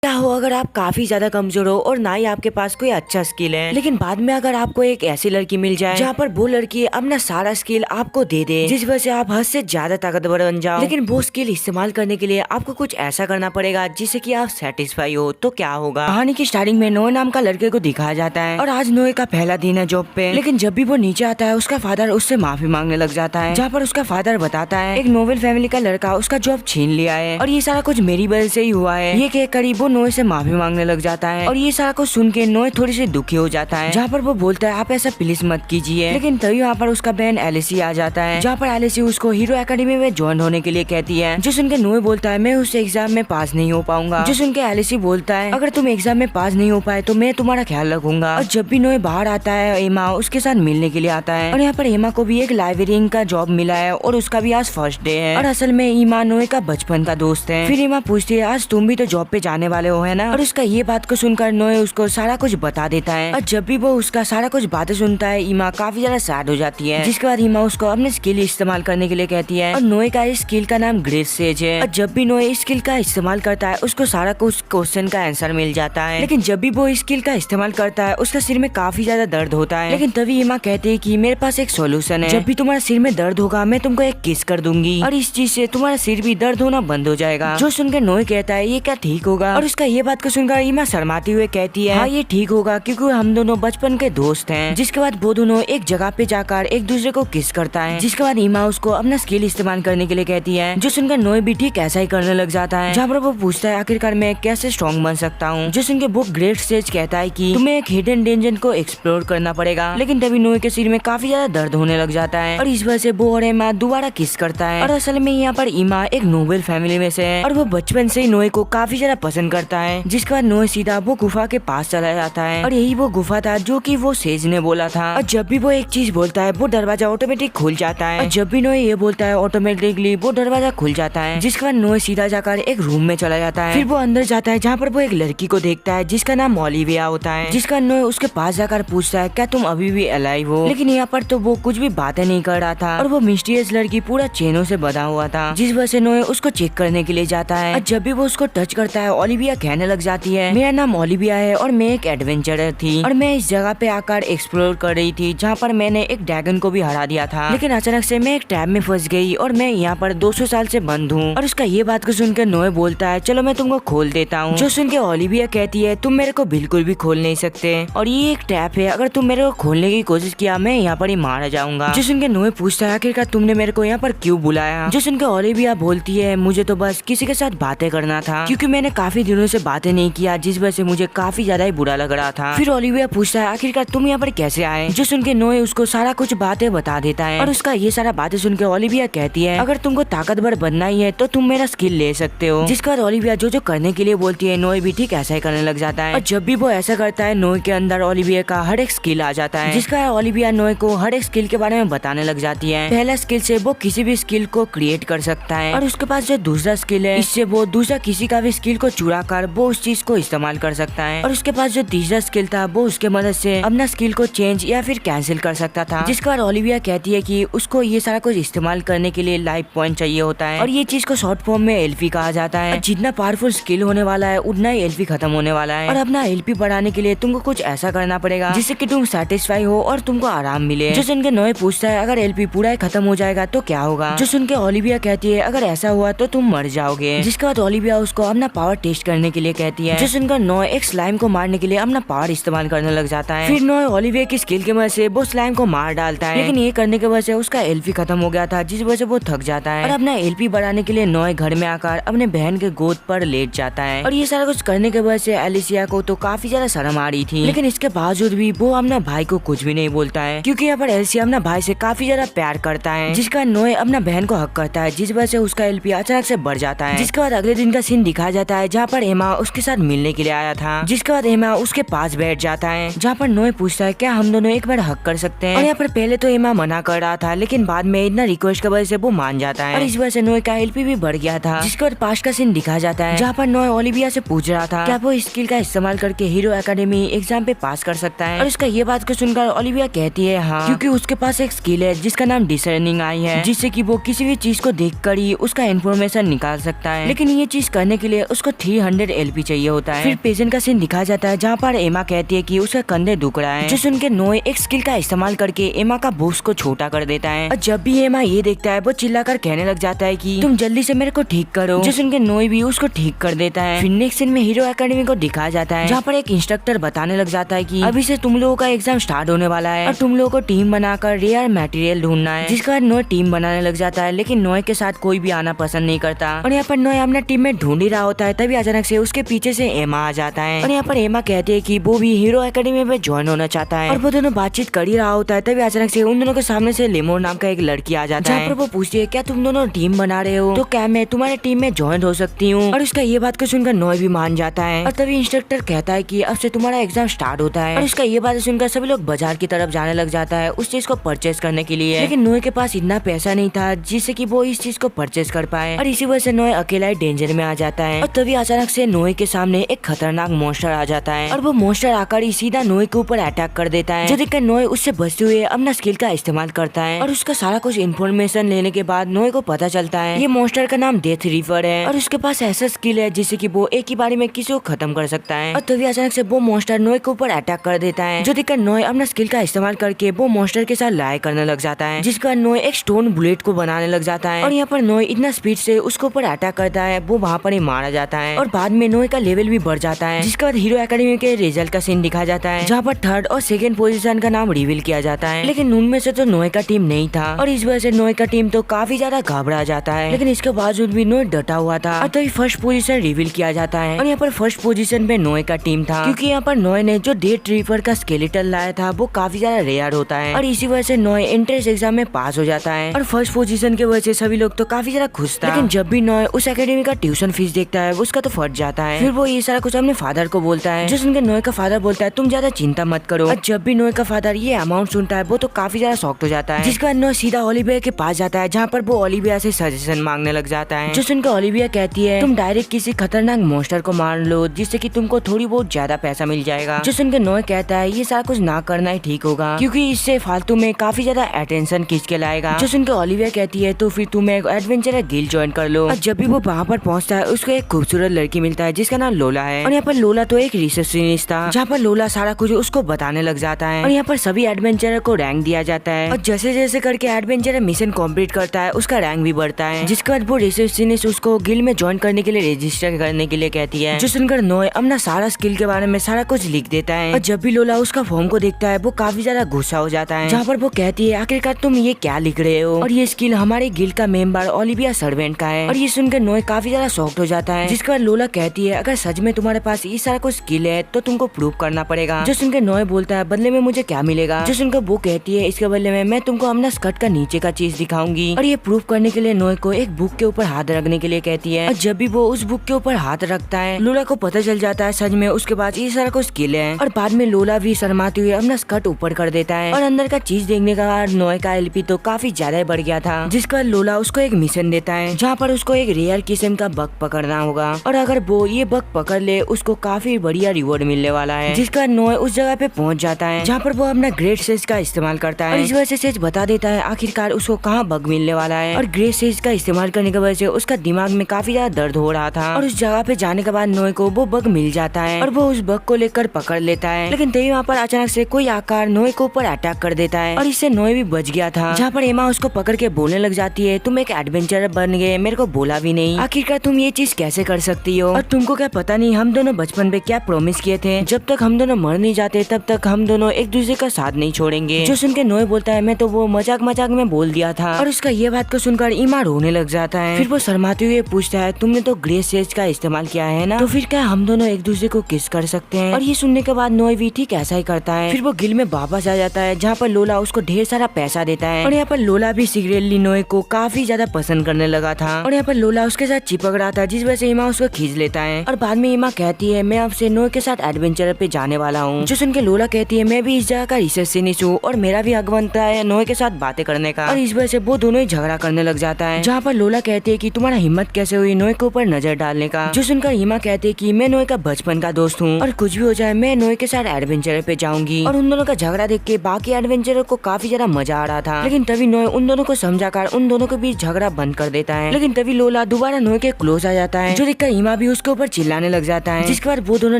क्या हो अगर आप काफी ज्यादा कमजोर हो और ना ही आपके पास कोई अच्छा स्किल है, लेकिन बाद में अगर आपको एक ऐसी लड़की मिल जाए जहाँ पर वो लड़की अपना सारा स्किल आपको दे दे, जिस वजह से आप हद से ज्यादा ताकतवर बन जाओ, लेकिन वो स्किल इस्तेमाल करने के लिए आपको कुछ ऐसा करना पड़ेगा जिससे कि आप सेटिस्फाई हो, तो क्या होगा। कहानी की स्टार्टिंग में नोए नाम का लड़के को दिखाया जाता है और आज नोए का पहला दिन है जॉब पे, लेकिन जब भी वो नीचे आता है उसका फादर उससे माफी मांगने लग जाता है, जहाँ पर उसका फादर बताता है एक नोबेल फैमिली का लड़का उसका जॉब छीन लिया है और ये सारा कुछ मेरी वजह से ही हुआ है। ये कह कर वो नोए से माफी मांगने लग जाता है और ये सारा कुछ सुन के नोए थोड़ी सी दुखी हो जाता है, जहाँ पर वो बोलता है आप ऐसा प्लीज मत कीजिए। लेकिन तभी वहाँ पर उसका बहन एलिसी आ जाता है, जहाँ पर एलिसी उसको हीरो एकेडमी में ज्वाइन होने के लिए कहती है, जो सुन के नोए बोलता है मैं उस एग्जाम में पास नहीं हो पाऊंगा। जो सुन के एलिसी बोलता है अगर तुम एग्जाम में पास नहीं हो पाए तो मैं तुम्हारा ख्याल रखूंगा। और जब भी नोए बाहर आता है एमा उसके साथ मिलने के लिए आता है और यहाँ पर एमा को भी एक लाइब्रेरियन का जॉब मिला है और उसका भी आज फर्स्ट डे है और असल में ईमा नोए का बचपन का दोस्त है। फिर एमा पूछती है आज तुम भी तो जॉब पे जाने वाले हो है ना, और उसका ये बात को सुनकर नोए उसको सारा कुछ बता देता है और जब भी वो उसका सारा कुछ बातें सुनता है ईमा काफी ज्यादा सैड हो जाती है, जिसके बाद ईमा उसको अपने स्किल इस्तेमाल करने के लिए कहती है और नोए का इस स्किल का नाम ग्रेट सेज है। और जब भी नोए इस स्किल का इस्तेमाल करता है उसको सारा कुछ क्वेश्चन का आंसर मिल जाता है, लेकिन जब भी वो इस स्किल का इस्तेमाल करता है उसका सिर में काफी ज्यादा दर्द होता है। लेकिन तभी ईमा कहती है कि मेरे पास एक सॉल्यूशन है, जब भी तुम्हारा सिर में दर्द होगा मैं तुमको एक किस कर दूंगी और इस चीज से तुम्हारा सिर भी दर्द होना बंद हो जाएगा। जो सुनकर नोए कहता है ये क्या ठीक होगा, और उसका ये बात को सुनकर ईमा शर्माती हुए कहती है हाँ ये ठीक होगा क्योंकि हम दोनों बचपन के दोस्त हैं। जिसके बाद वो दोनों एक जगह पे जाकर एक दूसरे को किस करता है, जिसके बाद ईमा उसको अपना स्किल इस्तेमाल करने के लिए कहती है, जो सुनकर नोए भी ठीक ऐसा ही करने लग जाता है, जहाँ पर वो पूछता है आखिरकार मैं कैसे स्ट्रॉन्ग बन सकता हूँ। जो सुनकर वो ग्रेट स्टेज कहता है कि तुम्हें एक हिडन डेंजर को एक्सप्लोर करना पड़ेगा, लेकिन तभी नोए के सिर में काफी ज्यादा दर्द होने लग जाता है और इस वजह से वो और ईमा दोबारा किस करता है। और असल में यहाँ पर ईमा एक नोबेल फैमिली में से है और वो बचपन से ही नोए को काफी ज्यादा पसंद करता है। जिसके बाद नोए सीधा वो गुफा के पास चला जाता है और यही वो गुफा था जो कि वो सेज ने बोला था, और जब भी वो एक चीज बोलता है वो दरवाजा ऑटोमेटिक खुल जाता है और जब भी नोए ये बोलता है ऑटोमेटिकली वो दरवाजा खुल जाता है। जिसके बाद नोए सीधा जाकर एक रूम में चला जाता है, फिर वो अंदर जाता है जहाँ पर वो एक लड़की को देखता है जिसका नाम ओलिविया होता है। जिसका नोए उसके पास जाकर पूछता है क्या तुम अभी भी अलाइव हो, लेकिन यहाँ पर तो वो कुछ भी बातें नहीं कर रहा था और वो मिस्टीरियस लड़की पूरा चेनों से बंधा हुआ था, जिस वजह से नोए उसको चेक करने के लिए जाता है। और जब भी वो उसको टच करता है ओलिविया कहने लग जाती है मेरा नाम ओलिविया है और मैं एक एडवेंचरर थी और मैं इस जगह पे आकर एक्सप्लोर कर रही थी जहाँ पर मैंने एक ड्रैगन को भी हरा दिया था, लेकिन अचानक से मैं एक ट्रैप में फंस गई और मैं यहाँ पर 200 साल से बंद हूँ। और उसका ये बात को सुनकर नोए बोलता है चलो मैं तुमको खोल देता हूँ। जो सुन के ओलिविया कहती है तुम मेरे को बिल्कुल भी खोल नहीं सकते और ये एक ट्रैप है, अगर तुम मेरे को खोलने की कोशिश किया मैं यहाँ पर ही मारा जाऊंगा। जो सुन के नोए पूछता है आखिरकार तुमने मेरे को यहाँ पर क्यों बुलाया। जो सुन के ओलिविया बोलती है मुझे तो बस किसी के साथ बातें करना था क्योंकि मैंने काफी दिनों से बातें नहीं किया, जिस वजह से मुझे काफी ज्यादा ही बुरा लग रहा था। फिर ओलिविया पूछता है आखिरकार तुम यहाँ पर कैसे आए। जो सुन के नोए उसको सारा कुछ बातें बता देता है और उसका ये सारा बातें सुन के ओलिविया कहती है अगर तुमको ताकतवर बनना ही है तो तुम मेरा स्किल ले सकते हो। जिसके बाद ओलिविया जो करने के लिए बोलती है नोए भी ठीक ऐसा ही करने लग जाता है और जब भी वो ऐसा करता है नोए के अंदर ओलिविया का हर एक स्किल आ जाता है, जिसका ओलिविया नोए को हर एक स्किल के बारे में बताने लग जाती है। पहला स्किल से वो किसी भी स्किल को क्रिएट कर सकता है और उसके पास जो दूसरा स्किल है इससे वो दूसरा किसी का भी स्किल को चुरा कर वो उस चीज को इस्तेमाल कर सकता है, और उसके पास जो तीसरा स्किल था वो उसके मदद से अपना स्किल को चेंज या फिर कैंसिल कर सकता था। जिसके बाद ओलिविया कहती है कि उसको ये सारा कुछ इस्तेमाल करने के लिए लाइफ पॉइंट चाहिए होता है और ये चीज को शॉर्ट फॉर्म में एलपी कहा जाता है। जितना पावरफुल स्किल होने वाला है उतना ही एलपी खत्म होने वाला है और अपना एलपी बढ़ाने के लिए तुमको कुछ ऐसा करना पड़ेगा जिससे कि तुम सेटिस्फाई हो और तुमको आराम मिले। जो सुन के नोए पूछता है अगर एलपी पूरा ही खत्म हो जाएगा तो क्या होगा। जो सुन के ओलिविया कहती है अगर ऐसा हुआ तो तुम मर जाओगे। जिसके बाद ओलिविया उसको अपना पावर टेस्ट करने के लिए कहती है। जो सुनकर नोए एक स्लाइम को मारने के लिए अपना पावर इस्तेमाल करने लग जाता है। फिर नोए ओलिविया की स्किल की वजह से वो स्लाइम को मार डालता है, लेकिन ये करने की वजह से उसका एलपी खत्म हो गया था, जिस वजह से वो थक जाता है और अपना एलपी बढ़ाने के लिए नोए घर में आकर अपने बहन के गोद पर लेट जाता है। और ये सारा कुछ करने के वजह से एलिसिया को तो काफी ज्यादा शर्म आ रही थी, लेकिन इसके बावजूद भी वो अपना भाई को कुछ भी नहीं बोलता है क्योंकि यहाँ पर एलिसिया अपना भाई से काफी ज्यादा प्यार करता है, जिसका नोए अपना बहन को हक करता है, जिस वजह से उसका एलपी अचानक से बढ़ जाता है। जिसके बाद अगले दिन का सीन दिखाया जाता है जहाँ पर एमा उसके साथ मिलने के लिए आया था। जिसके बाद एमा उसके पास बैठ जाता है, जहाँ पर नोए पूछता है क्या हम दोनों एक बार हक कर सकते हैं। और यहाँ पर पहले तो एमा मना कर रहा था, लेकिन बाद में इतना रिक्वेस्ट की वजह से वो मान जाता है और इस वजह से नोए का एलपी भी बढ़ गया था। जिसके बाद पास्ट का सीन दिखाया जाता है, जहाँ पर नोए ओलिविया से पूछ रहा था क्या वो स्किल का इस्तेमाल करके हीरो एकेडमी एग्जाम पे पास कर सकता है। और उसका ये बात को सुनकर ओलिविया कहती है हाँ, क्योंकि उसके पास एक स्किल है जिसका नाम डिसर्निंग आई है, जिससे कि वो किसी भी चीज को देखकर ही उसका इन्फॉर्मेशन निकाल सकता है। लेकिन ये चीज करने के लिए उसको 100 LP चाहिए होता है। फिर पेशेंट का सीन दिखाया जाता है जहाँ पर एमा कहती है कि उसका कंधे दुख रहा है, जो सुन के नोए एक स्किल का इस्तेमाल करके एमा का बॉक्स को छोटा कर देता है। और जब भी एमा ये देखता है वो चिल्लाकर कहने लग जाता है कि तुम जल्दी से मेरे को ठीक करो, जो सुन के नोए भी उसको ठीक कर देता है। फिर नेक्स्ट सीन में हीरो एकेडमी को दिखाया जाता है जहाँ पर एक इंस्ट्रक्टर बताने लग जाता है कि अभी से तुम लोगों का एग्जाम स्टार्ट होने वाला है और तुम लोगों को टीम बनाकर रेयर मटेरियल ढूंढना है। जिसके बाद नोए टीम बनाने लग जाता है, लेकिन नोए के साथ कोई भी आना पसंद नहीं करता। और यहाँ पर नोए अपना टीम में ढूंढ ही रहा होता है, तभी अचानक से उसके पीछे से एमा आ जाता है। और यहाँ पर एमा कहती है कि वो भी हीरो एकेडमी में ज्वाइन होना चाहता है। और वो दोनों बातचीत कर ही रहा होता है, तभी अचानक से उन दोनों के सामने से लेमोर नाम का एक लड़की आ जाता है, जहाँ पर वो पूछती है क्या तुम दोनों टीम बना रहे हो, तो क्या मैं तुम्हारे टीम में ज्वाइन हो सकती हूँ। और उसका ये बात को सुनकर नोए भी मान जाता है। और तभी इंस्ट्रक्टर कहता है कि अब से तुम्हारा एग्जाम स्टार्ट होता है। और उसका ये बात सुनकर सभी लोग बाजार की तरफ जाने लग जाता है उस चीज को परचेज करने के लिए, लेकिन नोए के पास इतना पैसा नहीं था जिससे कि वो इस चीज को परचेज कर पाए। और इसी वजह से नोए अकेला ही डेंजर में आ जाता है। और तभी अचानक से नोए के सामने एक खतरनाक मॉन्स्टर आ जाता है और वो मॉन्स्टर आकर ही सीधा नोए के ऊपर अटैक कर देता है, जो देखकर नोए उससे बचते हुए अपना स्किल का इस्तेमाल करता है। और उसका सारा कुछ इन्फॉर्मेशन लेने के बाद नोए को पता चलता है ये मॉन्स्टर का नाम डेथ रिवर है और उसके पास ऐसा स्किल है जिससे कि वो एक ही बारी में किसी को खत्म कर सकता है। और तभी अचानक से वो मॉन्स्टर नोए के ऊपर अटैक कर देता है, जो देखकर नोए अपना स्किल का इस्तेमाल करके वो मॉन्स्टर के साथ लड़ाई करने लग जाता है, जिसका नोए एक स्टोन बुलेट को बनाने लग जाता है। और यहाँ पर नोए इतना स्पीड से उसके ऊपर अटैक करता है वो वहाँ पर ही मारा जाता है। और बाद में नोए का लेवल भी बढ़ जाता है, जिसके बाद हीरो एकेडमी के रिजल्ट का सीन दिखाया जाता है जहाँ पर थर्ड और सेकंड पोजीशन का नाम रिवील किया जाता है, लेकिन उनमें से तो नोए का टीम नहीं था। और इस वजह से नोए का टीम तो काफी ज्यादा घबरा जाता है, लेकिन इसके बावजूद भी नोए डटा हुआ था। और तभी फर्स्ट पोजीशन रिवील किया जाता है और यहाँ पर फर्स्ट पोजीशन पे नोए का टीम था, क्योंकि यहाँ पर नोए ने जो डेथ रिवर का स्केलेटन लाया था वो काफी ज्यादा रेयर होता है। और इसी वजह से नोए एंट्रेंस एग्जाम में पास हो जाता है और फर्स्ट पोजीशन की वजह से सभी लोग तो काफी ज्यादा खुश था। लेकिन जब भी नोए उस एकेडमी का ट्यूशन फीस देखता है उसका तो फट जाता है। फिर वो ये सारा कुछ अपने फादर को बोलता है, जो सुनकर नोए का फादर बोलता है तुम ज्यादा चिंता मत करो। और जब भी नोए का फादर ये अमाउंट सुनता है वो तो काफी ज्यादा शॉक्ड हो जाता है, जिसके बाद नोए सीधा ओलिविया के पास जाता है जहाँ पर वो ओलिविया से सजेशन मांगने लग जाता है, जो सुनकर ओलिविया कहती है तुम डायरेक्ट किसी खतरनाक मॉन्स्टर को मार लो जिससे कि तुमको थोड़ी बहुत ज्यादा पैसा मिल जाएगा। जो सुनकर नोए कहता है ये सारा कुछ ना करना ही ठीक होगा, क्योंकि इससे फालतू में काफी ज्यादा अटेंशन खींच के लाएगा। जो सुनकर ओलिविया कहती है तो फिर तुम एक एडवेंचर गिल्ड ज्वाइन कर लो। और जब भी वो वहाँ पर पहुँचता है उसको एक खूबसूरत लड़की मिलता है जिसका नाम लोला है। और यहाँ पर लोला तो एक रिसेप्शनिस्ट था, जहाँ पर लोला सारा कुछ उसको बताने लग जाता है। और यहाँ पर सभी एडवेंचरर को रैंक दिया जाता है और जैसे जैसे करके एडवेंचरर मिशन कंप्लीट करता है उसका रैंक भी बढ़ता है, जिसके बाद वो रिसेप्शनिस्ट उसको गिल्ड में ज्वाइन करने के लिए रजिस्टर करने के लिए कहती है। जो सुनकर नोए अपना सारा स्किल के बारे में सारा कुछ लिख देता है। और जब भी लोला उसका फॉर्म को देखता है वो काफी ज्यादा गुस्सा हो जाता है, जहाँ पर वो कहती है आखिरकार तुम ये क्या लिख रहे हो, और ये स्किल हमारे गिल्ड का मेंबर ओलिविया सर्वेंट का है। और ये सुनकर नोए काफी ज्यादा शॉक्ड हो जाता है, जिसके बाद लोला कहती है अगर सच में तुम्हारे पास ये सारा कुछ स्किल है तो तुमको प्रूव करना पड़ेगा। जो सुनकर नोए बोलता है बदले में मुझे क्या मिलेगा। जो सुनकर वो कहती है इसके बदले में मैं तुमको अपना स्कर्ट का नीचे का चीज दिखाऊंगी। और ये प्रूव करने के लिए नोए को एक बुक के ऊपर हाथ रखने के लिए कहती है। और जब भी वो उस बुक के ऊपर हाथ रखता है लोला को पता चल जाता है सच में उसके पास ये सारा कुछ स्किल है। और बाद में लोला भी शर्माते हुए अपना स्कर्ट ऊपर कर देता है और अंदर का चीज देखने का बाद नोए का एलपी तो काफी ज्यादा बढ़ गया था, जिसका लोला उसको एक मिशन देता है जहाँ पर उसको एक रेयर किस्म का बग पकड़ना होगा, और अगर वो ये बग पकड़ ले उसको काफी बढ़िया रिवॉर्ड मिलने वाला है। जिसका नोए उस जगह पे पहुंच जाता है जहाँ पर वो अपना ग्रेट सेज का इस्तेमाल करता है और इस वजह से सेज बता देता है आखिरकार उसको कहाँ बग मिलने वाला है। और ग्रेट सेज का इस्तेमाल करने की वजह से उसका दिमाग में काफी ज्यादा दर्द हो रहा था, और उस जगह पे जाने के बाद नोए को वो बग मिल जाता है और वो उस बग को लेकर पकड़ लेता है। लेकिन तभी वहाँ पर अचानक से कोई आकार नोए के ऊपर अटैक कर देता है और इससे नोए भी बच गया था, जहाँ पर एमा उसको पकड़ के बोलने लग जाती है तुम एक एडवेंचरर बन गए, मेरे को बोला भी नहीं, आखिरकार तुम ये चीज कैसे कर सकती हो। और तुमको क्या पता नहीं हम दोनों बचपन में क्या प्रॉमिस किए थे, जब तक हम दोनों मर नहीं जाते तब तक हम दोनों एक दूसरे का साथ नहीं छोड़ेंगे। जो सुन के नोए बोलता है मैं तो वो मजाक मजाक में बोल दिया था, और उसका ये बात को सुनकर ईमा रोने लग जाता है। फिर वो शर्माते हुए पूछता है तुमने तो ग्रे सेज का इस्तेमाल किया है ना, तो फिर क्या हम दोनों एक दूसरे को किस कर सकते हैं। और ये सुनने के बाद नोए भी ठीक ऐसा ही करता है। फिर वो गिल में वापस आ जाता है जहाँ पर लोला उसको ढेर सारा पैसा देता है, और यहाँ पर लोला भी सीक्रेटली नोए को काफी ज्यादा पसंद करने लगा था, और यहाँ पर लोला उसके साथ चिपक रहा था जिस वजह से ईमा उसको खींच लेता है। और बाद में ईमा कहती है मैं आपसे नोए के साथ एडवेंचर पे जाने वाला हूँ। जो सुन के लोला कहती है मैं भी इस जगह का रिसेप्शनिस्ट हूँ और मेरा भी हक बनता है नोए के साथ बातें करने का, और इस वजह से वो दोनों ही झगड़ा करने लग जाता है, जहाँ पर लोला कहती है कि तुम्हारा हिम्मत कैसे हुई नोए के ऊपर नजर डालने का। जो सुनकर ईमा कहती है कि मैं नोए का बचपन का दोस्त हूँ और कुछ भी हो जाए मैं नोए के साथ एडवेंचर पे जाऊंगी। और उन दोनों का झगड़ा देख के बाकी एडवेंचर को काफी ज्यादा मजा आ रहा था, लेकिन तभी नोए उन दोनों को समझाकर उन दोनों के बीच झगड़ा बंद कर देता है। लेकिन तभी लोला दोबारा नोए के क्लोज आ जाता है, जो देखकर ईमा ईमा भी उसके ऊपर चिल्लाने लग जाता है, जिसके बाद वो दोनों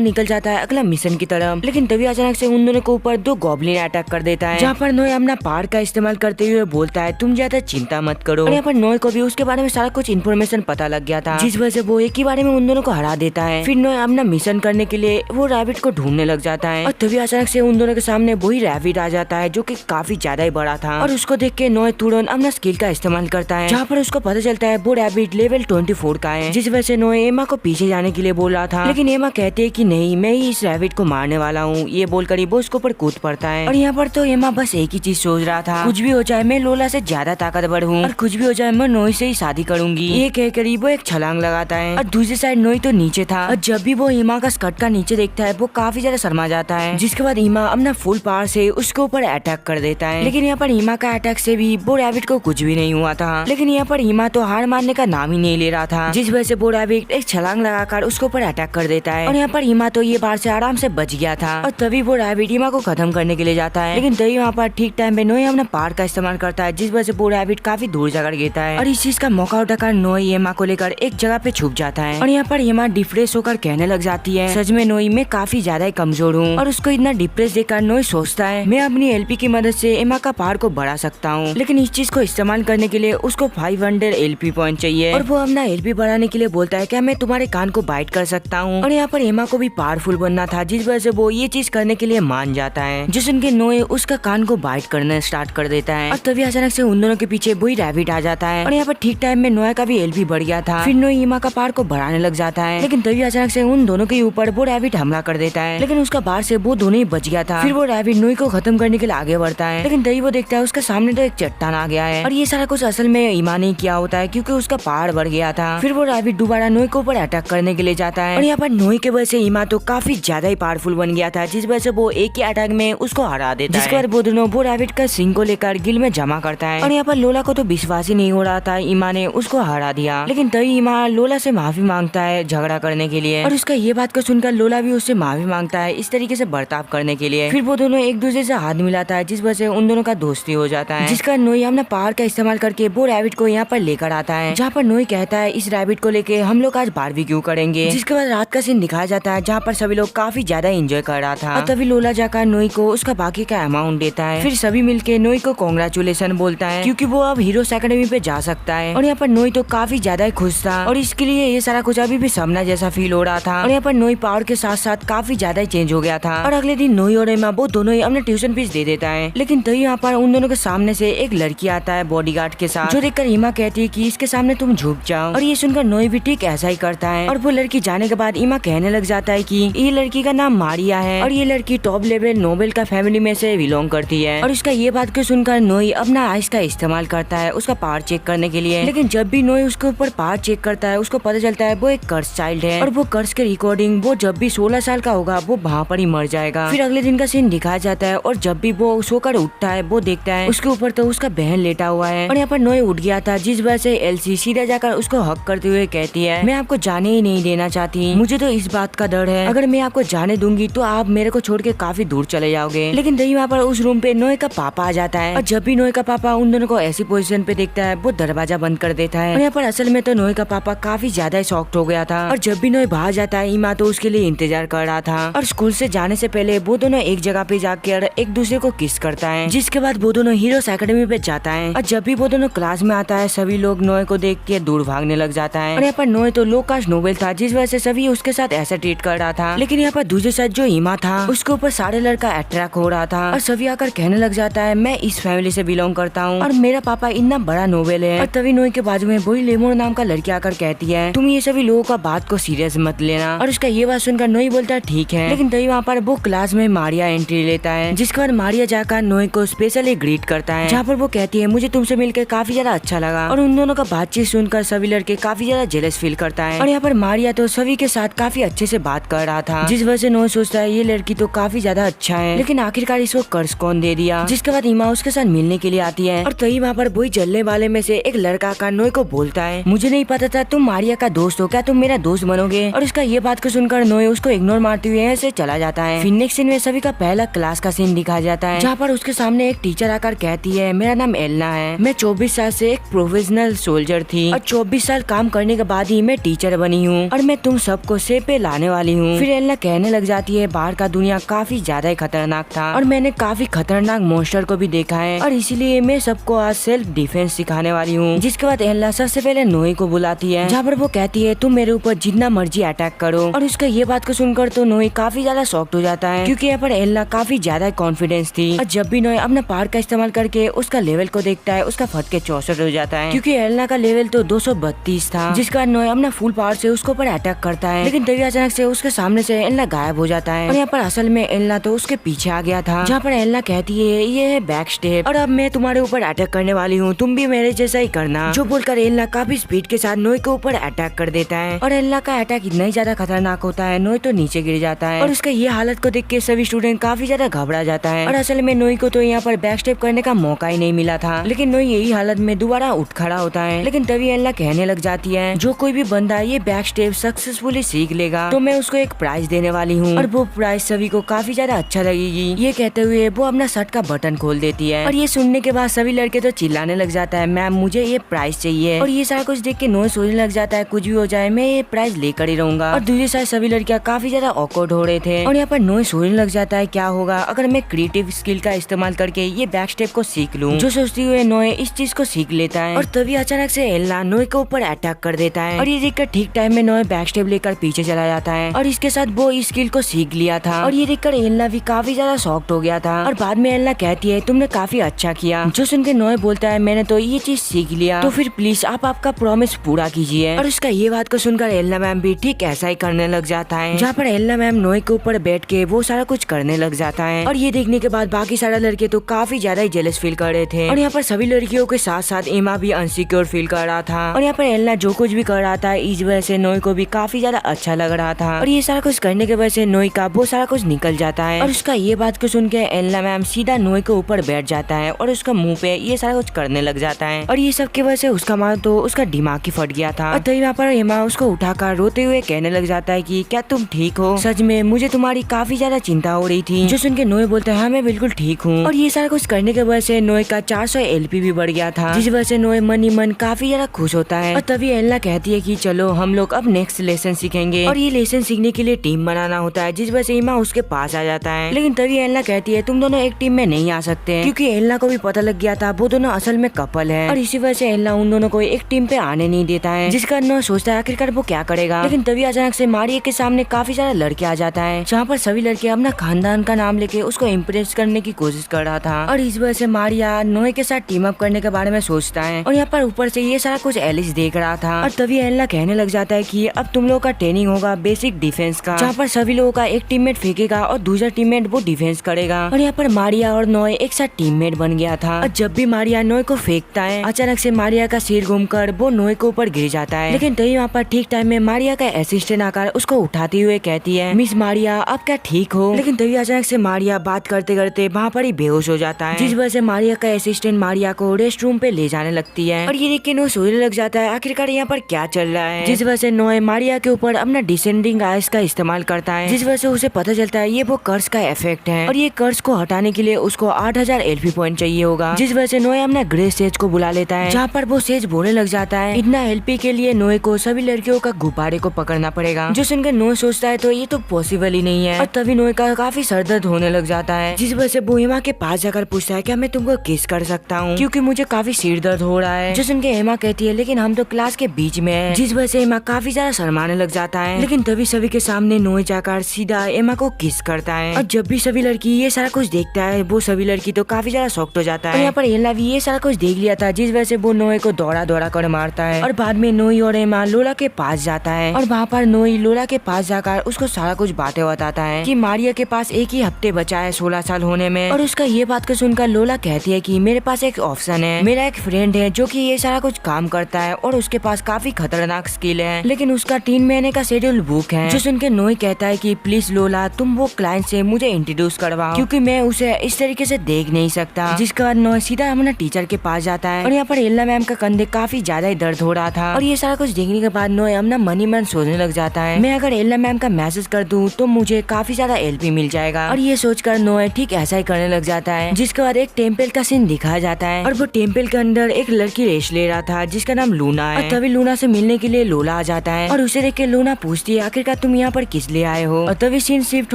निकल जाता है अगला मिशन की तरफ। लेकिन तभी अचानक से उन दोनों के ऊपर 2 गॉब्लिन अटैक कर देता है, जहाँ पर नोए अपना पावर का इस्तेमाल करते हुए बोलता है तुम ज्यादा चिंता मत करो। और यहाँ पर नोए को भी उसके बारे में सारा कुछ इन्फॉर्मेशन पता लग गया था, जिस वजह से वो एक ही बारे में उन दोनों को हरा देता है। फिर नोए अपना मिशन करने के लिए वो रैबिट को ढूंढने लग जाता है, और तभी अचानक से उन दोनों के सामने वही रैबिट आ जाता है जो कि काफी ज्यादा ही बड़ा था। और उसको देख के नोए तुरंत अपना स्किल का इस्तेमाल करता है, जहाँ पर उसको पता चलता है वो रैबिट लेवल 24 का है, जिस वजह से नोए एमा को पीछे जाने के लिए बोल रहा था। लेकिन एमा कहते है कि नहीं, मैं ही इस रैबिट को मारने वाला हूँ। ये बोलकर वो उसके ऊपर कूद पड़ता है। और यहाँ पर तो एमा बस एक ही चीज सोच रहा था, कुछ भी हो जाए मैं लोला से ज्यादा ताकतवर हूँ, और कुछ भी हो जाए मैं नोई से ही शादी करूंगी। ये कहकर वो एक छलांग लगाता है, और दूसरी साइड नोई तो नीचे था, और जब भी वो ईमा का स्कर्ट का नीचे देखता है वो काफी ज्यादा शर्मा जाता है। जिसके बाद ईमा अपना फुल पावर से उसके ऊपर अटैक कर देता है। लेकिन यहाँ पर ईमा का अटैक से भी वो रैबिट को कुछ भी नहीं हुआ था। लेकिन यहाँ पर ईमा तो हार मानने का नाम ही नहीं ले रहा था, जिस वजह से वो रैबिट एक छलांग लगाकर उसके ऊपर अटैक कर देता है। और यहाँ पर ईमा तो ये बार से आराम से बच गया था, और तभी वो रैबिट ईमा को खत्म करने के लिए जाता है। लेकिन तभी वहाँ पर ठीक टाइम पे नोए अपना पावर का इस्तेमाल करता है, जिस वजह से वो रैबिट काफी दूर जाकर गिरता है। और इस चीज का मौका उठाकर नोए एमा को लेकर एक जगह पे छुप जाता है। और यहाँ पर एमा डिप्रेस होकर कहने लग जाती है सच में नोई मैं काफी ज्यादा ही कमजोर हूँ। और उसको इतना डिप्रेस देखकर नोई सोचता है मैं अपनी एलपी की मदद से एमा का पावर को बढ़ा सकता हूँ। लेकिन इस चीज को इस्तेमाल करने के लिए उसको 500 एलपी पॉइंट चाहिए, और वो अपना एलपी बढ़ाने के लिए बोलता है क्या मैं तुम्हारे कान को बाइट कर सकता हूँ। और यहाँ पर एमा को भी पावरफुल बनना था, जिस वजह से वो ये चीज करने के लिए मान जाता है, जो सुन के नोए उसका कान को बाइट करना स्टार्ट कर देता है। और तभी अचानक से उन दोनों के पीछे वही रैबिट आ जाता है। और यहाँ पर ठीक टाइम में नोए का भी एलपी बढ़ गया था। फिर नोए ईमा का पावर को बढ़ाने लग जाता है, लेकिन तभी अचानक से उन दोनों के ऊपर वो रैबिट हमला कर देता है। लेकिन उसका बाहर से वो दोनों ही बच गया था। फिर वो रैबिट नोए को खत्म करने के लिए आगे बढ़ता है, लेकिन तभी वो देखता है उसके सामने तो एक चट्टान आ गया है। और ये सारा कुछ असल में ईमा ने किया होता है, क्योंकि उसका पावर बढ़ गया था। फिर वो रैबिट दोबारा नोए के ऊपर अटैक करने के लिए जाता है। और यहाँ पर नोए के वजह से ईमा तो काफी ज्यादा ही पावरफुल बन गया था, जिस वजह से वो एक ही अटैक में उसको हरा देता है। जिसके बाद वो दोनों वो रैबिट का सिंग को लेकर गिल में जमा करता है। और यहाँ पर लोला को तो विश्वास ही नहीं हो रहा था ईमा ने उसको हरा दिया। लेकिन तभी ईमा लोला से माफी मांगता है झगड़ा करने के लिए, और उसका ये बात को सुनकर लोला भी उससे माफी मांगता है इस तरीके से बर्ताव करने के लिए। फिर वो दोनों एक दूसरे से हाथ मिलाता है, जिस वजह से उन दोनों का दोस्ती हो जाता है। जिसका नोई अपना पावर का इस्तेमाल करके वो रैबिट को यहाँ पर लेकर आता है, जहाँ पर नोई कहता है इस रैबिट को लेके हम लोग आज बारबेक्यू करेंगे। जिसके बाद रात का सीन दिखाया जाता है, जहाँ पर सभी लोग काफी ज्यादा एंजॉय कर रहा था। और तभी लोला जाकर नोई को उसका बाकी का अमाउंट देता है। फिर सभी मिलके नोई को कांग्रेचुलेशन बोलता है, क्योंकि वो अब हीरोज एकेडमी पे जा सकता है। और यहाँ पर नोई तो काफी ज्यादा ही खुश था, और इसके लिए ये सारा कुछ अभी भी सपना जैसा फील हो रहा था। और यहाँ पर नोई पावर के साथ साथ काफी ज्यादा ही चेंज हो गया था। और अगले दिन नोई और एमा वो दोनों ही अपने ट्यूशन फीस दे देता है। लेकिन तभी यहाँ पर उन दोनों के सामने से एक लड़की आता है बॉडीगार्ड के साथ, जो देखकर ईमा कहती है कि इसके सामने तुम झुक जाओ। और ये सुनकर नोई भी ठीक ऐसा ही करता है। और वो लड़की जाने के बाद ईमा कहने लग जाता है कि ये लड़की का नाम मारिया है, और ये लड़की टॉप लेवल नोबेल का फैमिली में से बिलोंग करती है। और उसका ये बात को सुनकर नोई अपना आइस का इस्तेमाल करता है उसका पावर चेक करने के लिए। लेकिन जब भी नोई उसके ऊपर पावर चेक करता है, उसको पता चलता है वो एक कर्स चाइल्ड है, और वो कर्स के रिकॉर्डिंग वो जब भी 16 साल का होगा वो वहाँ पर ही मर जाएगा। फिर अगले दिन का सीन दिखाया जाता है, और जब भी वो सोकर उठता है वो देखता है उसके ऊपर तो उसका बहन लेटा हुआ है। और यहाँ पर नोई उठ गया था, जिस वजह से एलसी सीधा जाकर उसको हक करते हुए कहती है मैं आपको जाने ही नहीं देना चाहती, मुझे तो इस बात का डर है अगर मैं आपको जाने दूंगी तो आप मेरे को छोड़ के काफी दूर चले जाओगे। लेकिन तभी वहाँ पर उस रूम पे नोए का पापा आ जाता है, और जब भी नोए का पापा उन दोनों को ऐसी पोजीशन पे देखता है वो दरवाजा बंद कर देता है। और यहाँ पर असल में तो नोए का पापा काफी ज्यादा शॉक्ड हो गया था, और जब भी नोए बाहर जाता है ईमा तो उसके लिए इंतजार कर रहा था। और स्कूल से जाने से पहले वो दोनों एक जगह पे जाकर एक दूसरे को किस करता है, जिसके बाद वो दोनों हीरोज एकेडमी पे जाता है। और जब भी वो दोनों क्लास में आता है सभी लोग नोए को देख के दूर भागने लग जाता है। और यहाँ पर नोए तो लो कास्ट नोबेल था, जिस वजह से सभी उसके साथ ऐसा ट्रीट कर रहा था। लेकिन यहाँ पर दूसरे साइड जो ईमा था उसके ऊपर सारे लड़का अट्रैक्ट हो रहा था, और सभी आकर कहने लग जाता है मैं इस फैमिली से बिलोंग करता हूँ, और मेरा पापा इतना बड़ा नोबेल है। और तभी नोए के बाजू में वही लेमोन नाम का लड़की आकर कहती है तुम ये सभी लोगों का बात को सीरियस मत लेना। और उसका ये बात सुनकर नोई बोलता है ठीक है। लेकिन तभी वहाँ पर वो क्लास में मारिया एंट्री लेता है, जिसके बाद मारिया जाकर नोए को स्पेशली ग्रीट करता है, जहाँ पर वो कहती है मुझे तुमसे मिलकर काफी ज्यादा अच्छा लगा। और उन दोनों का बातचीत सुनकर सभी लड़के काफी ज्यादा जेलस फील करता है। और यहाँ पर मारिया तो सभी के साथ काफी अच्छे से बात कर रहा था, जिस वजह से नोए सोचता है ये लड़की तो काफी ज्यादा अच्छा है, लेकिन आखिरकार इसको कर्ज कौन दे दिया। जिसके बाद ईमा उसके साथ मिलने के लिए आती है, और तभी वहाँ पर वही जलने वाले में से एक लड़का आकर नोए को बोलता है मुझे नहीं पता था तुम मारिया का दोस्त हो, क्या तुम मेरा दोस्त बनोगे। और उसका ये बात को सुनकर नोए उसको इग्नोर मारते हुए ऐसे चला जाता है। फिर नेक्स्ट सीन में सभी का पहला क्लास का सीन दिखाया जाता है, जहाँ पर उसके सामने एक टीचर आकर कहती है मेरा नाम एलना है, मैं 24 साल से एक प्रोफेशनल सोल्जर थी, और 24 साल काम करने के बाद ही मैं टीचर बनी हूँ और मैं तुम सबको सेब पे लाने वाली हूँ। फिर एलना कहने लग जाती है बाहर का दुनिया काफी ज्यादा ही खतरनाक था और मैंने काफी खतरनाक मॉन्स्टर को भी देखा है और इसीलिए मैं सबको आज सेल्फ डिफेंस सिखाने वाली हूँ। जिसके बाद एलना सबसे पहले नोई को बुलाती है, जहाँ पर वो कहती है तुम मेरे ऊपर जितना मर्जी अटैक करो। और उसका ये बात को सुनकर तो नोई काफी ज्यादा शॉक्ड हो जाता है, क्योंकि यहाँ पर एलना काफी ज्यादा कॉन्फिडेंस थी। और जब भी नोई अपना पावर का इस्तेमाल करके उसका लेवल को देखता है, उसका फट के 64 हो जाता है, क्योंकि एलना का लेवल तो 232 था। जिसका नोई अपना फुल पावर से उसके ऊपर अटैक करता है, लेकिन तभी अचानक से उसके सामने से एलना गायब हो जाता है। और यहाँ पर असल में एलना तो उसके पीछे आ गया था, जहाँ पर एलना कहती है ये है बैक स्टेप और अब मैं तुम्हारे ऊपर अटैक करने वाली हूँ, तुम भी मेरे जैसा ही करना। जो बोलकर एलना काफी स्पीड के साथ नोई के ऊपर अटैक कर देता है और एलना का अटैक इतना ही ज्यादा खतरनाक होता है, नोई तो नीचे गिर जाता है। और उसका ये हालत को देख के सभी स्टूडेंट काफी ज्यादा घबरा जाता है। और असल में नोई को तो यहाँ पर बैक स्टेप करने का मौका ही नहीं मिला था, लेकिन नोई यही हालत में दोबारा उठ खड़ा होता है। लेकिन तभी एलना कहने लग जाती है जो कोई भी बंदा ये बैक स्टेप सक्सेसफुली सीख लेगा तो मैं उसको एक प्राइज देने वाली हूँ और वो प्राइज सभी को काफी ज्यादा अच्छा लगेगी। ये कहते हुए वो अपना शर्ट का बटन खोल देती है और ये सुनने के बाद सभी लड़के तो चिल्लाने लग जाता है मैम मुझे ये प्राइज चाहिए। और ये सारा कुछ देख के नोई सोचने लग जाता है कुछ भी हो जाए मैं ये प्राइज लेकर ही रहूंगा। और दूसरी साइड सभी लड़कियां काफी ज्यादा ऑकवर्ड हो रहे थे और यहाँ पर नोई सोचने लग जाता है क्या होगा अगर मैं क्रिएटिव स्किल का इस्तेमाल करके ये बैक स्टेप को सीख लूं। जो सोचती हुए नोई इस चीज को सीख लेता है और तभी अचानक से एलना नोई के ऊपर अटैक कर देता है और ये देखकर ठीक टाइम में नोई बैक स्टेप लेकर पीछे चला जाता है और इसके साथ वो इस स्किल को सीख लिया था। और ये देखकर एलना भी काफी ज्यादा शॉक्ड हो गया था और बाद में एलना कहती है तुमने काफी अच्छा किया। जो सुनकर नोई बोलता है मैंने तो ये चीज सीख लिया तो फिर प्लीज आप आपका प्रॉमिस पूरा कीजिए। और उसका ये बात को सुनकर एलना मैम भी ठीक ऐसा ही करने लग जाता है, जहाँ पर एलना मैम नोई के ऊपर बैठ के वो सारा कुछ करने लग जाता है। और ये देखने के बाद बाकी सारे लड़के तो काफी ज्यादा ही जेलस फील कर रहे थे और यहाँ पर सभी लड़कियों के साथ साथ एमा भी अनसिक्योर फील कर रहा था। और यहाँ पर एलना जो कुछ भी कर रहा था इस वजह से नोई को भी काफी ज्यादा अच्छा लग रहा था और ये सारा कुछ करने के वजह से नोई का वो सारा कुछ निकल जाता है। और उसका ये बात को सुन के एलना मैम सीधा नोई के ऊपर बैठ जाता है और उसका मुंह पे ये सारा कुछ करने लग जाता है और ये सब की वजह से उसका मानो तो उसका दिमाग ही फट गया था। और तभी वहाँ पर एमा उसको उठाकर रोते हुए कहने लग जाता है कि क्या तुम ठीक हो? सच में मुझे तुम्हारी काफी ज्यादा चिंता हो रही थी। जो सुन के नोई बोलता है हाँ मैं बिल्कुल ठीक हूँ। और ये सारा कुछ करने के वजह से नोई का 400 LP भी बढ़ गया था, जिस वजह से नोई मन ही मन काफी ज्यादा खुश होता है। और तभी एलना कहती है कि चलो हम लोग अब नेक्स्ट लेसन सीखेंगे और ये लेसन सीखने के लिए टीम बनाना होता है, जिस वजह से एमा उसके पास आ जाता है। लेकिन तभी एलना कहती है तुम दोनों एक टीम में नहीं आ सकते, क्योंकि एलना को भी पता लग गया था वो दोनों असल में कपल है और इसी वजह से एलना उन दोनों को एक टीम पे आने नहीं देता है, जिसका नोई सोचता है आखिरकार वो क्या करेगा। लेकिन तभी अचानक से मारिया के सामने काफी सारा लड़के आ जाता है, जहाँ पर सभी लड़के अपना खानदान का नाम लेके उसको इम्प्रेस करने की कोशिश कर रहा था और इस वजह से मारिया नोई के साथ टीम अप करने के बारे में सोचता है। और यहाँ पर ऊपर से ये सारा कुछ एलिस देख रहा था और तभी एलना कहने लग जाता है कि अब तुम लोगों का ट्रेनिंग होगा बेसिक डिफेंस का, जहाँ पर सभी लोगों का एक टीममेट फेंकेगा और दूसरा टीममेट वो डिफेंस करेगा। और यहाँ पर मारिया और नोई एक साथ टीममेट बन गया था और जब भी मारिया नोई को फेंकता है अचानक से मारिया का सिर घूमकर वो नोई के ऊपर गिर जाता है। लेकिन तभी वहाँ पर ठीक टाइम में मारिया का असिस्टेंट आकर उसको उठाते हुए कहती है मिस मारिया आप क्या ठीक हो? लेकिन तभी अचानक से मारिया बात करते करते वहाँ पर ही बेहोश हो जाता है, जिस वजह से मारिया का असिस्टेंट मारिया को रेस्ट रूम पे ले जाने लगती है। और ये देख के नोई सोचने लग जाता है आखिरकार यहाँ पर क्या चल रहा है, जिस वजह से नोई मारिया के ऊपर अपना डिसेंडिंग आइस का इस्तेमाल करता है, जिस वजह से उसे पता चलता है ये वो कर्स का इफेक्ट है और ये कर्स को हटाने के लिए उसको 8000 LP पॉइंट चाहिए होगा, जिस वजह से नोई अपना ग्रे सेज को बुला लेता है, जहाँ पर वो सेज बोलने लग जाता है इतना LP के लिए नोई को सभी लड़कियों का गुब्बारे को पकड़ना पड़ेगा। जो सुनकर नोई सोचता है तो ये तो पॉसिबल ही नहीं है और तभी नोई का काफी सरदर्द होने लग जाता है, जिस वजह से वो एमा के पास जाकर पूछता है क्या मैं तुमको किस कर सकता हूँ, क्योंकि मुझे काफी सिर दर्द हो रहा है। जो सुनकर एमा कहती है लेकिन हम तो क्लास के बीच में है, जिस वजह से एमा काफी ज्यादा शर्माने लग जाता है। लेकिन तभी सभी के सामने नोई जाकर सीधा एमा को किस करता है और जब भी सभी लड़की ये सारा कुछ देखता है वो सभी लड़की तो काफी ज्यादा शॉक्ड हो जाता है। और यहाँ पर एलना भी ये सारा कुछ देख लिया था, जिस वजह से वो नोई को दौड़ा दौड़ा कर मारता है और बाद में नोई और एमा लोला के पास जाता है और वहाँ पर नोई लोला के पास जाकर उसको सारा कुछ बातें बताता है कि मारिया के पास एक ही हफ्ते बचा है 16 साल होने में। और उसका ये बात को सुनकर लोला कहती है कि मेरे पास एक ऑप्शन है, मेरा एक फ्रेंड है जो कि ये सारा कुछ काम करता है और उसके पास काफी खतरनाक स्किल है, लेकिन उसका 3 महीने का शेड्यूल बुक है। जो सुनकर नोई कहता है कि प्लीज लोला तुम वो क्लाइंट से मुझे इंट्रोड्यूस करवाओ, क्योंकि मैं उसे इस तरीके से देख नहीं सकता। जिसके बाद नोई सीधा अपना टीचर के पास जाता है और यहाँ पर एलना मैम का कंधे काफी ज्यादा ही दर्द हो रहा था और ये सारा कुछ देखने के बाद नोई अपना मन ही मन सोचने लग जाता है मैं अगर एलना मैम का मैसेज कर दूं तो मुझे काफी ज्यादा LP मिल जाएगा। और ये सोचकर नोई ठीक ऐसा ही करने लग जाता है। जिसके बाद एक टेम्पल का सीन दिखाया जाता है और वो टेम्पल के अंदर एक लड़की रेस्ट ले रहा था जिसका नाम लूना है और तभी लूना से मिलने के लिए लोला आ जाता है और उसे देख के लूना पूछती है आखिरकार तुम यहाँ पर किस लिए आए हो। और तभी सीन शिफ्ट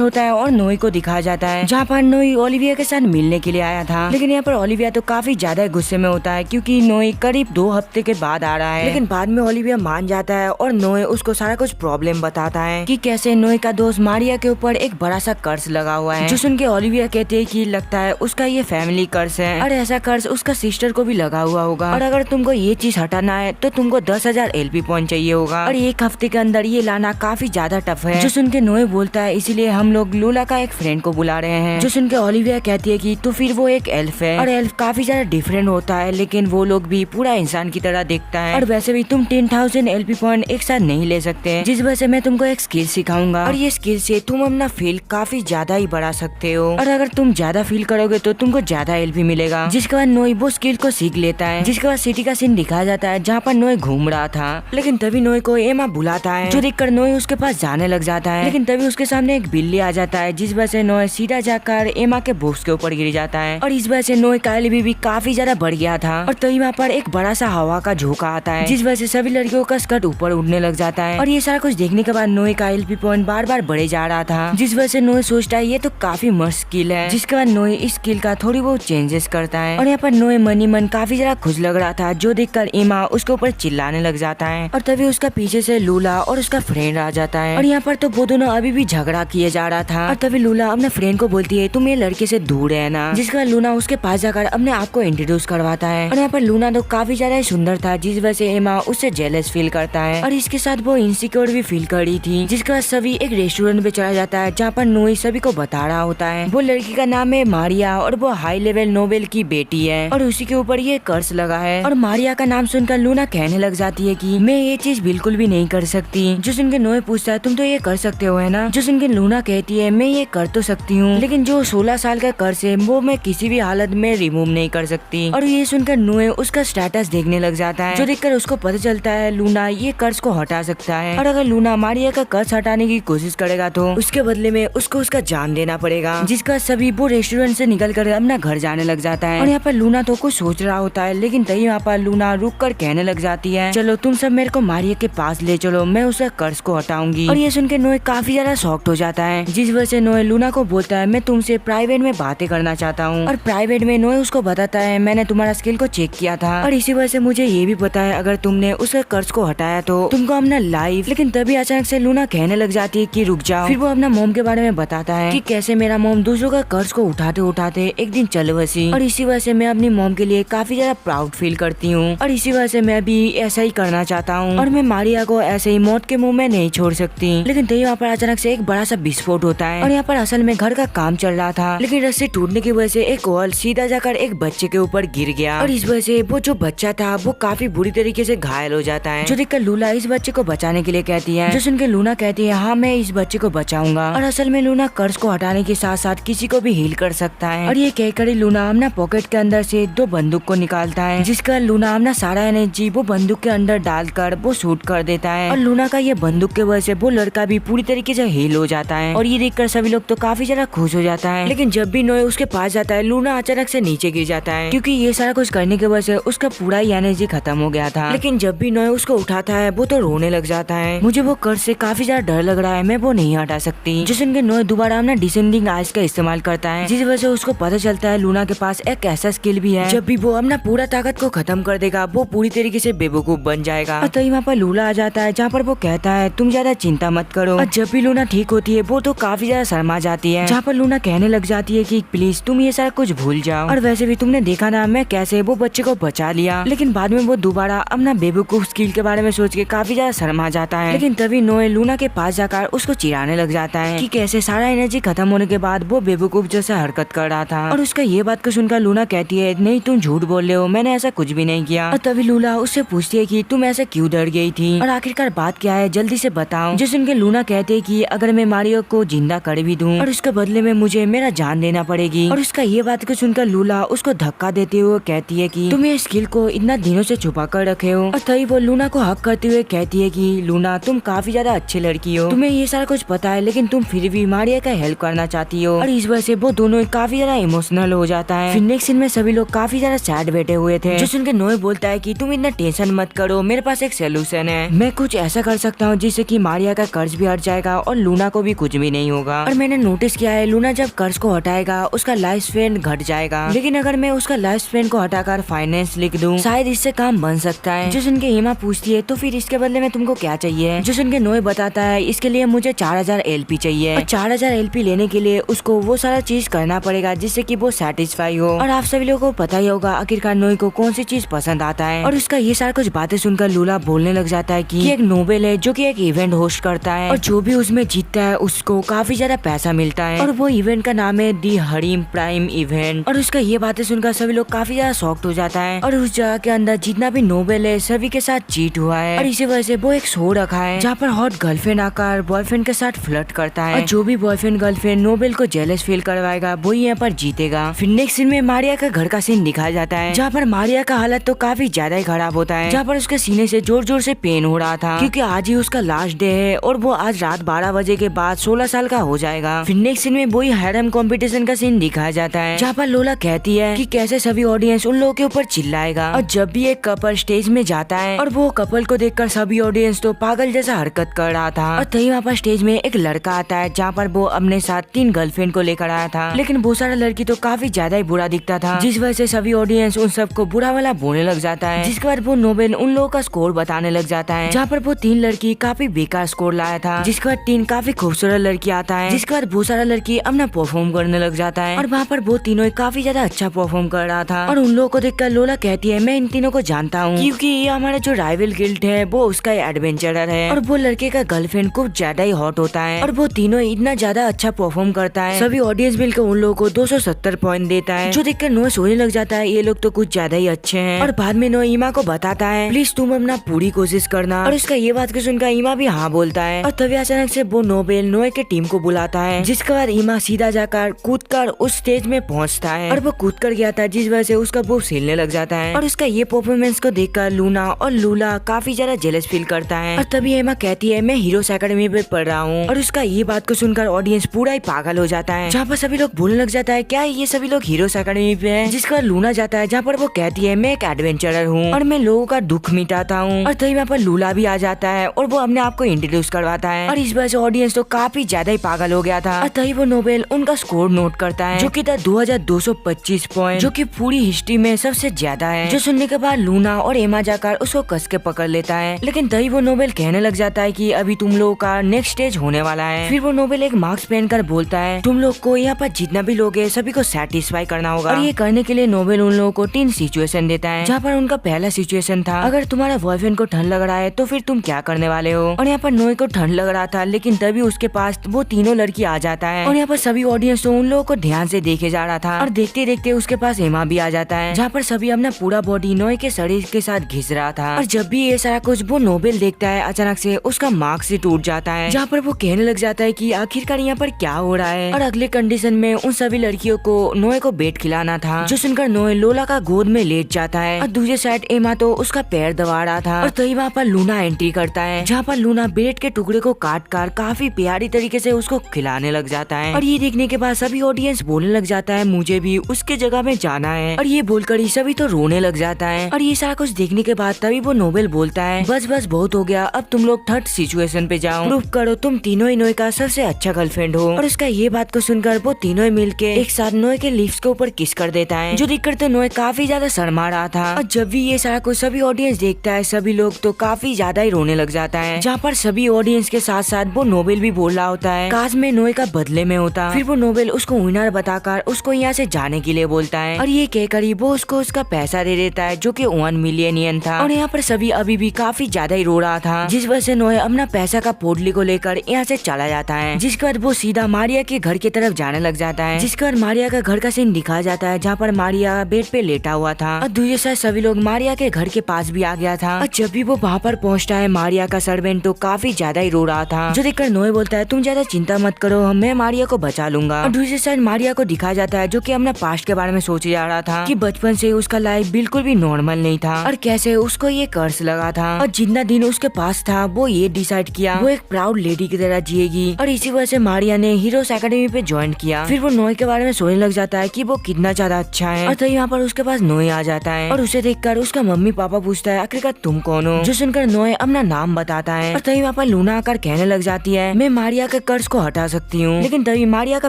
होता है और नोई को दिखाया जाता है जहाँ पर नोई ओलिविया के साथ मिलने के लिए आया था। लेकिन यहाँ पर ओलिविया तो काफी ज्यादा गुस्से में होता है क्योंकि नोई करीब 2 हफ्ते के बाद आ रहा है। लेकिन बाद में ओलिविया मान जाता है और नोई उसको सारा कुछ प्रॉब्लम बताता है कि कैसे नोई का दोस्त मारिया के ऊपर एक बड़ा सा कर्ज लगा हुआ है, जो सुन के ओलिविया कहते हैं कि लगता है उसका ये फैमिली कर्ज है और ऐसा कर्ज उसका सिस्टर को भी लगा हुआ होगा और अगर तुमको ये चीज हटाना है तो तुमको 10,000 LP पॉइंट चाहिए होगा और 1 हफ्ते के अंदर ये लाना काफी ज्यादा टफ है। जो सुन के नोए बोलता है इसीलिए हम लोग लूला का एक फ्रेंड को बुला रहे हैं। जो सुन के ओलिविया कहती है कि तो फिर वो एक एल्फ है और एल्फ काफी ज्यादा डिफरेंट होता है लेकिन वो लोग भी पूरा इंसान की तरह दिखता है और वैसे भी तुम 10,000 LP पॉइंट एक साथ नहीं ले सकते, जिस वजह से मैं तुमको एक स्किल सिखाऊंगा और ये स्किल से तुम अपना फील्ड काफी ज्यादा ही बढ़ा सकते हो और अगर तुम ज्यादा फील करोगे तो तुमको ज्यादा LP मिलेगा। जिसके बाद नोई वो स्किल को सीख लेता है। जिसके बाद सिटी का सीन दिखाया जाता है जहाँ पर नोई घूम रहा था। लेकिन तभी नोई को एमा बुलाता है, जो देखकर नोई उसके पास जाने लग जाता है। लेकिन तभी उसके सामने एक बिल्ली आ जाता है, जिस वजह से नोई सीधा जाकर एमा के बॉक्स के ऊपर गिर जाता है और इस वजह से नोई का LP भी काफी ज्यादा बढ़ गया था। और तभी वहाँ पर एक बड़ा सा हवा का झोंका आता है, जिस वजह से सभी लड़कियों का स्कर्ट ऊपर उड़ने लग जाता है। और ये सारा कुछ देखने के बाद नोई का LP पॉइंट बार बार बढ़े जा रहा था, जिस वजह से नोई सोचता है ये तो काफी मस्त स्किल है। जिसके बाद नोई इस स्किल का थोड़ी बहुत चेंजेस करता है और यहाँ पर नोई मनी मन काफी ज्यादा खुश लग रहा था, जो देखकर एमा उसके ऊपर चिल्लाने लग जाता है। और तभी उसका पीछे से लूला और उसका फ्रेंड आ जाता है और यहाँ पर तो वो दोनों अभी भी झगड़ा किए जा रहा था। और तभी लूला अपने फ्रेंड को बोलती है तुम ये लड़के से दूर रहना, जिसके बाद लूना उसके पास जाकर अपने आप को इंट्रोड्यूस करवाता है। और यहाँ पर लूना तो काफी ज्यादा सुंदर था, जिस वजह से एमा उससे जेलस फील करता है और इसके साथ वो इनसिक्योर भी फील कर रही थी। जिसके बाद सभी एक रेस्टोरेंट पे चला जाता है जहाँ पर नोई सभी को बता रहा होता है वो लड़की का नाम है मारिया और वो हाई लेवल नोबेल की बेटी है और उसी के ऊपर ये कर्ज लगा है। और मारिया का नाम सुनकर लूना कहने लग जाती है कि मैं ये चीज बिल्कुल भी नहीं कर सकती। जो सुन के नोए पूछता है तुम तो ये कर सकते हो है ना। जो सुन के लूना कहती है मैं ये कर तो सकती हूँ लेकिन जो 16 साल का कर्ज है वो मैं किसी भी हालत में रिमूव नहीं कर सकती। और ये सुनकर नोए उसका स्टेटस देखने लग जाता है, जो देखकर उसको पता चलता है लूना ये कर्ज को हटा सकता है और अगर लूना मारिया का कर्ज हटाने की कोशिश करेगा तो उसके बदले में उसको उसका जान देना पड़ेगा। जिसका सभी वो रेस्टोरेंट से निकल कर अपना घर जाने लग जाता है। और यहाँ पर लूना तो कुछ सोच रहा होता है लेकिन तभी यहाँ पर लूना रुक कर कहने लग जाती है चलो तुम सब मेरे को मारिया के पास ले चलो, मैं उसका कर्ज को हटाऊंगी। और ये सुन के नोए काफी ज्यादा शॉक्ड हो जाता है, जिस वजह से नोए लूना को बोलता है मैं तुमसे प्राइवेट में बातें करना चाहता हूँ। और प्राइवेट में नोए उसको बताता है मैंने तुम्हारा स्किल को चेक किया था और इसी वजह से मुझे ये भी पता है अगर तुमने उसका कर्ज को हटाया तो तुमको अपना लाइफ। लेकिन तभी अचानक से लूना कहने लग जाती है कि रुक जाओ। फिर वो अपना मोम के बारे में बताता है कि कैसे मेरा मोम दूसरों का कर्ज को उठाते उठाते एक दिन चल बसी और इसी वजह से मैं अपनी मोम के लिए काफी ज्यादा प्राउड फील करती हूँ और इसी वजह से मैं भी ऐसा ही करना चाहता हूँ और मैं मारिया को ऐसे ही मौत के मुंह में नहीं छोड़ सकती। लेकिन तभी वहाँ पर अचानक से एक बड़ा सा विस्फोट होता है और यहाँ पर असल में घर का काम चल रहा था, लेकिन रस्सी टूटने की वजह से एक वॉल सीधा जाकर एक बच्चे के ऊपर गिर गया और इस वजह से वो जो बच्चा था वो काफी बुरी तरीके से घायल हो जाता है। जो देखकर लूला इस बच्चे को बचाने के लिए कहती है, जो सुनकर लूना कहती है हाँ मैं इस बच्चे को बचाऊंगा। और असल में लूना कर्ज को हटाने के साथ साथ किसी को भी हील कर सकता है। और ये कहकर लूना अपना पॉकेट के अंदर से 2 बंदूक को निकालता है, जिसका लूना अपना सारा एनर्जी वो बंदूक के अंदर डालकर वो शूट कर देता है और लूना का ये बंदूक के वजह से वो लड़का भी पूरी तरीके से हील हो जाता है। और ये देखकर सभी लोग तो काफी ज्यादा खुश हो जाता है। लेकिन जब भी नोए उसके पास जाता है लूना अचानक से नीचे गिर जाता है, क्योंकि ये सारा कुछ करने की वजह से उसका पूरा ही एनर्जी खत्म हो गया था। लेकिन जब भी नोए उसको उठाता है वो तो रोने लग जाता है, मुझे वो कर्ज से काफी ज्यादा डर लग रहा है, मैं वो नहीं हटा सकती। जिस सुनकर नोए दोबारा अपना डिसेंडिंग आइज का इस्तेमाल करता है, जिस वजह से उसको पता चलता है लूना के पास एक ऐसा स्किल भी है जब भी वो अपना पूरा ताकत को खत्म कर देगा वो पूरी तरीके से बेवकूफ बन जाएगा। और तभी वहाँ पर लूला आ जाता है जहाँ पर वो कहता है तुम ज्यादा चिंता मत करो। और जब भी लूना ठीक होती है वो तो काफी ज्यादा शर्मा जाती है, जहाँ पर लूना कहने लग जाती है कि प्लीज तुम ये सारा कुछ भूल जाओ और वैसे भी तुमने देखा ना मैं कैसे वो बच्चे को बचा लिया। लेकिन बाद में वो दोबारा अपना बेवकूफ स्किल के बारे में सोच के काफी ज्यादा शर्मा जाता है। लेकिन तभी नोए लूना के पास जाकर उसको चिढ़ाने लग जाता है कि कैसे सारा एनर्जी खत्म होने के बाद वो बेवकूफ जैसा हरकत कर रहा था। और उसका ये बात को सुनकर लूना कहती है नहीं तुम झूठ बोल रहे हो, मैंने ऐसा कुछ भी नहीं किया। और तभी लूला उससे पूछती है कि तुम ऐसे क्यों डर गई थी और आखिरकार बात क्या है जल्दी से बताओ। जो सुनकर लूना कहते है कि अगर मैं मारियो को जिंदा कर भी दूं और उसके बदले में मुझे मेरा जान देना पड़ेगी। और उसका ये बात को सुनकर लूला उसको धक्का देते हुए कहती है कि तुम ये स्किल को इतना दिनों से छुपा कर रखे हो। और तभी वो लूना को हक करते हुए कहती है कि लूना तुम काफी ज्यादा अच्छी लड़की हो, तुम्हें ये सारा कुछ पता है लेकिन तुम फिर भी मारिया का हेल्प करना चाहती हो। और इस वजह से वो दोनों काफी ज्यादा इमोशनल हो जाता है। फिर नेक्स्ट सीन में सभी लोग काफी ज्यादा सैड बैठे हुए थे। जो सुनकर नोए बोलता है कि तुम इतना टेंशन मत करो, मेरे पास एक सोल्यूशन है मैं कुछ ऐसा कर सकता हूँ जिससे कि मारिया का कर्ज भी हट जाएगा और लूना को भी कुछ भी नहीं होगा। और मैंने नोटिस किया है लूना जब कर्ज को हटाएगा उसका लाइफ स्पैन घट जाएगा, लेकिन अगर मैं उसका लाइफ स्पैन को हटाकर फाइनेंस लिख दूं शायद इससे काम बन सकता है। जो सुन के एमा पूछती है तो फिर इसके बदले में तुमको क्या चाहिए। जो सुन के नोए बताता है इसके लिए मुझे 4000 LP चाहिए और 4000 LP लेने के लिए उसको वो सारा चीज करना पड़ेगा जिससे कि वो सेटिस्फाई हो। और आप सभी लोगों को पता ही होगा आखिरकार नोए को कौन सी चीज पसंद आता है। और उसका ये सारा कुछ बातें सुनकर लूला बोलने लग जाता है कि एक नोबेल है जो कि एक इवेंट होस्ट करता है और जो भी उसमें जीतता है उसको काफी ज्यादा पैसा मिलता है और वो इवेंट का नाम है दी हरीम प्राइम इवेंट। और उसका ये बातें सुनकर सभी लोग काफी ज्यादा शॉक्ड हो जाता है और उस जगह के अंदर जितना भी नोबेल है सभी के साथ चीट हुआ है और इसी वजह से वो एक शो रखा है जहाँ पर हॉट गर्लफ्रेंड आकर बॉयफ्रेंड के साथ फ्लर्ट करता है और जो भी बॉयफ्रेंड गर्लफ्रेंड नोबेल को जेलस फील करवाएगा वो यहाँ पर जीतेगा। फिर नेक्स्ट सीन में मारिया का घर का सीन दिखाया जाता है जहाँ पर मारिया का हालत तो काफी ज्यादा ही खराब होता है, जहाँ पर उसके सीने से जोर जोर से पेन हो रहा था क्योंकि आज ही उसका लास्ट डे है और वो आज रात 12 बजे के बाद 16 साल का हो जाएगा। फिर नेक्स्ट सीन में वही हैरम कंपटीशन का सीन दिखाया जाता है जहाँ पर लोला कहती है कि कैसे सभी ऑडियंस उन लोगों के ऊपर चिल्लाएगा और जब भी एक कपल स्टेज में जाता है और वो कपल को देखकर सभी ऑडियंस तो पागल जैसा हरकत कर रहा था। और तभी वहाँ पर स्टेज में एक लड़का आता है जहाँ पर वो अपने साथ 3 गर्लफ्रेंड को लेकर आया था, लेकिन वो सारा लड़की तो काफी ज्यादा ही बुरा दिखता था जिस वजह से सभी ऑडियंस उन सबको बुरा वाला बोलने लग जाता है। जिसके बाद वो नोबेल उन लोगों का स्कोर बताने लग जाता है जहाँ पर वो 3 लड़की काफी बेकार स्कोर लाया था, जिसके बाद 3 काफी खूबसूरत लड़की आता है, जिसके बाद वो सारा लड़की अपना परफॉर्म करने लग जाता है और वहाँ पर वो तीनों काफी ज्यादा अच्छा परफॉर्म कर रहा था। और उन लोगों को देखकर लोला कहती है मैं इन तीनों को जानता हूँ क्योंकि ये हमारा जो राइवल गिल्ड है वो उसका एडवेंचरर है और वो लड़के का गर्लफ्रेंड कुछ ज्यादा ही हॉट होता है और वो तीनों इतना ज्यादा अच्छा परफॉर्म करता है। सभी ऑडियंस मिलकर उन लोगों को 270 पॉइंट देता है जो देखकर नोए सोचने लग जाता है ये लोग तो कुछ ज्यादा ही अच्छे हैं। और बाद में नोए ईमा को बताता है प्लीज तुम अपना पूरी कोशिश करना और उसका ये बात को सुनकर ईमा भी हाँ बोलता है। और तभी अचानक से वो नोबेल नोए के टीम को बुलाता है जिसके बाद ईमा सीधा जाकर कूदकर उस स्टेज में पहुंचता है और वो कूद कर गया था जिस वजह से उसका बुक हिलने लग जाता है। और उसका ये परफॉर्मेंस को देखकर लूना और लूला काफी ज्यादा जेलस फील करता है। और तभी एमा कहती है मैं हीरोज एकेडमी पे पढ़ रहा हूँ और उसका ये बात को सुनकर ऑडियंस पूरा ही पागल हो जाता है जहाँ पर सभी लोग बोलने लग जाता है क्या ये सभी लोग हीरोज एकेडमी पे है। जिसका लूना जाता है जहाँ पर वो कहती है मैं एक एडवेंचरर हूँ और मैं लोगों का दुख मिटाता हूँ। और तभी वहाँ पर लूला भी आ जाता है और वो अपने आप को इंट्रोड्यूस करवाता है और इस वजह से ऑडियंस तो काफी ज्यादा ही पागल हो गया था। और तभी वो नोबेल उनका स्कोर नोट करता है जो कि था 2225 पॉइंट जो कि पूरी हिस्ट्री में सबसे ज्यादा है। जो सुनने के बाद लूना और एमा जाकर उसको कस के पकड़ लेता है, लेकिन तभी वो नोबेल कहने लग जाता है कि अभी तुम लोगों का नेक्स्ट स्टेज होने वाला है। फिर वो नोबेल एक मास्क पहनकर बोलता है तुम लोग को यहाँ पर जितना भी लोग है सभी को सेटिस्फाई करना होगा। और ये करने के लिए नोबेल उन लोगों को 3 सिचुएशन देता है जहाँ पर उनका पहला सिचुएशन था अगर तुम्हारा बॉयफ्रेंड को ठंड लग रहा है तो फिर तुम क्या करने वाले हो। और यहाँ पर नोए को ठंड लग रहा था लेकिन तभी उसके पास वो तीनों लड़की आ जाता है और यहाँ पर सभी ऑडियंस तो उन लोगों को ध्यान से देखे जा रहा था और देखते देखते उसके पास एमा भी आ जाता है जहाँ पर सभी अपना पूरा बॉडी नोए के शरीर के साथ घिस रहा था। और जब भी ये सारा कुछ वो नोबेल देखता है अचानक से उसका मार्क्स से टूट जाता है जहाँ पर वो कहने लग जाता है कि आखिरकार यहाँ पर क्या हो रहा है। और अगले कंडीशन में उन सभी लड़कियों को नोए को बेट खिलाना था जो सुनकर नोए लोला का गोद में लेट जाता है और दूसरी साइड एमा तो उसका पैर दबा रहा था। और तभी वहाँ पर लूना एंट्री करता है जहाँ पर लूना ब्रेड के टुकड़े को काट कर काफी प्यारी तरीके से उसको खिलाने लग जाता है। और ये देखने के बाद सभी ऑडियंस बोलने लग जाता है मुझे भी उसके जगह में जाना है और ये बोलकर ही सभी तो रोने लग जाता है। और ये सारा कुछ देखने के बाद तभी वो नोबेल बोलता है बस बस बहुत हो गया, अब तुम लोग थर्ड सिचुएशन पे जाओ, प्रूफ करो तुम तीनों ही नोए का सबसे अच्छा गर्लफ्रेंड हो। और उसका ये बात को सुनकर वो तीनों ही मिलके एक साथ नोए के लिप्स के ऊपर किस कर देता है जो देखकर तो नोए काफी ज्यादा शर्मा रहा था। और जब भी ये सारा कुछ सभी ऑडियंस देखता है सभी लोग तो काफी ज्यादा ही रोने लग जाता है जहाँ पर सभी ऑडियंस के साथ साथ वो नोबेल भी बोल रहा होता है काश मैं नोए का बदले में होता। फिर वो नोबेल उसको विनर बताकर उसको यहाँ से जाने के लिए बोलता है और ये कहकर ही वो उसको उसका पैसा दे देता है जो कि 1 मिलियन येन था। और यहाँ पर सभी अभी भी काफी ज्यादा ही रो रहा था जिस वजह से नोए अपना पैसा का पोटली को लेकर यहाँ से चला जाता है। जिसके बाद वो सीधा मारिया के घर की तरफ जाने लग जाता है जिसके बाद मारिया का घर का सीन दिखाया जाता है जहाँ पर मारिया बेड पे लेटा हुआ था और दूसरे साइड सभी लोग मारिया के घर के पास भी आ गया था। और जब भी वो वहाँ पर पहुँचता है मारिया का सर्वेंट तो काफी ज्यादा ही रो रहा था जो देखकर नोए बोलता है तुम ज्यादा चिंता मत करो मैं मारिया को बचा लूंगा। और दूसरी साइड मारिया को दिखाया जाता है जो कि अपना पास्ट के बारे में सोचे जा रहा था कि बचपन से उसका लाइफ बिल्कुल भी नॉर्मल नहीं था और कैसे उसको ये कर्ज लगा था और जितना दिन उसके पास था वो ये डिसाइड किया वो एक प्राउड लेडी की तरह जिएगी। और इसी वजह से मारिया ने हीरोज एकेडमी पे ज्वाइन किया। फिर वो नोए के बारे में सोचने लग जाता है कि वो कितना ज्यादा अच्छा है और तो यहाँ पर उसके पास नोए आ जाता है और उसे देखकर उसका मम्मी पापा पूछता है आखिरकार तुम कौन हो। जो सुनकर नोए अपना नाम बताता है और तभी वहाँ पर लूना आकर कहने लग जाती है मैं मारिया के कर्ज को हटा सकती हूँ। लेकिन तभी मारिया का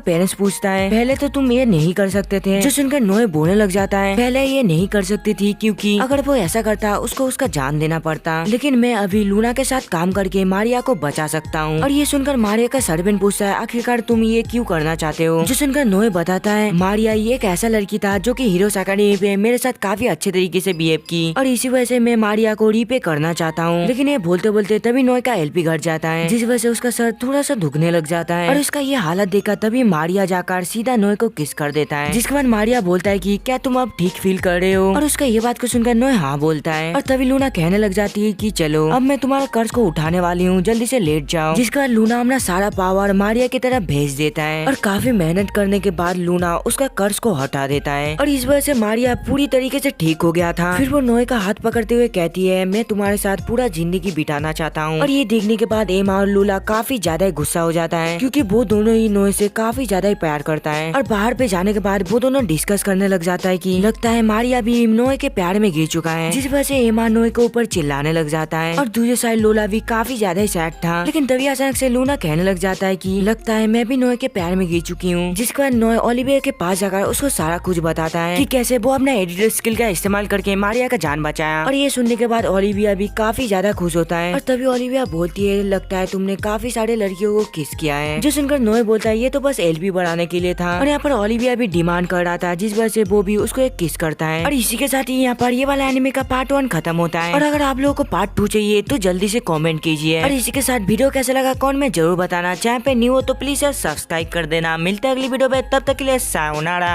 पेरेंट्स पूछता है पहले तो तुम ये नहीं कर सकते थे। जो सुनकर नोए बोलने लग जाता है पहले ये नहीं कर सकती थी क्योंकि अगर वो ऐसा करता उसको उसका जान देना पड़ता, लेकिन मैं अभी लूना के साथ काम करके मारिया को बचा सकता हूँ। और ये सुनकर मारिया का सर्वेंट पूछता है आखिरकार तुम ये क्यों करना चाहते हो। जो सुनकर नोए बताता है मारिया ये एक ऐसा लड़की था जो कि हीरोज अकेडमी पे मेरे साथ काफी अच्छे तरीके से बिहेव की और इसी वजह से मैं मारिया को रीपे करना चाहता हूँ। लेकिन ये बोलते बोलते तभी नोए का एलपी घट जाता है जिस वजह से उसका सर थोड़ा सा दुखने लग जाता है और उसका ये हालत देखा तभी मारिया जाकर सीधा नोए को किस कर देता है। जिसके बाद मारिया बोलता है कि क्या तुम अब ठीक फील कर रहे हो और उसका ये बात को सुनकर नोए हाँ बोलता है और तभी लूना कहने लग जाती है कि चलो अब मैं तुम्हारा कर्ज को उठाने वाली हूँ, जल्दी से लेट जाओ। जिसके बाद लूना अपना सारा पावर मारिया की तरफ भेज देता है और काफी मेहनत करने के बाद लूना उसका कर्ज को हटा देता है और इस वजह से मारिया पूरी तरीके से ठीक हो गया था। फिर वो नोए का हाथ पकड़ते हुए कहती है मैं तुम्हारे साथ पूरा जिंदगी बिताना चाहता हूँ। और ये देखने के बाद एमा और लूला काफी ज्यादा गुस्सा हो जाता है क्योंकि वो दोनों ही नोए से काफी ज्यादा ही प्यार करता है। और बाहर पे जाने के बाद वो दोनों डिस्कस करने लग जाता है कि लगता है मारिया भी नोए के प्यार में गिर चुका है, जिस वजह से एमा नोए के ऊपर चिल्लाने लग जाता है। और दूसरी साइड लोला भी काफी ज्यादा ही सैड था। लेकिन तभी अचानक से लूना कहने लग जाता है कि लगता है मैं भी नोए के प्यार में गिर चुकी हूँ। जिसके बाद नोए ओलिविया के पास जाकर उसको सारा कुछ बताता है कि कैसे वो अपना एडिटर स्किल का इस्तेमाल करके मारिया का जान बचाया। और ये सुनने के बाद ओलिविया भी काफी ज्यादा खुश होता है और तभी ओलिविया बोलती है लगता है तुमने काफी सारे लड़कियों को किस किया है। जो सुनकर नोए बोलता है ये तो बस एलपी बढ़ाने के लिए था। और यहाँ पर ओलिविया भी डिमांड कर रहा था जिस वजह से वो भी उसको एक किस करता है। और इसी के साथ ही यहाँ पर ये वाला एनिमे का पार्ट 1 खत्म होता है। और अगर आप लोगों को पार्ट 2 चाहिए तो जल्दी से कमेंट कीजिए। और इसी के साथ वीडियो कैसा लगा कमेंट में जरूर बताना। चैनल पे न्यू हो तो प्लीज सब्सक्राइब कर देना। मिलते हैं अगली वीडियो में, तब तक के लिए सायोनारा।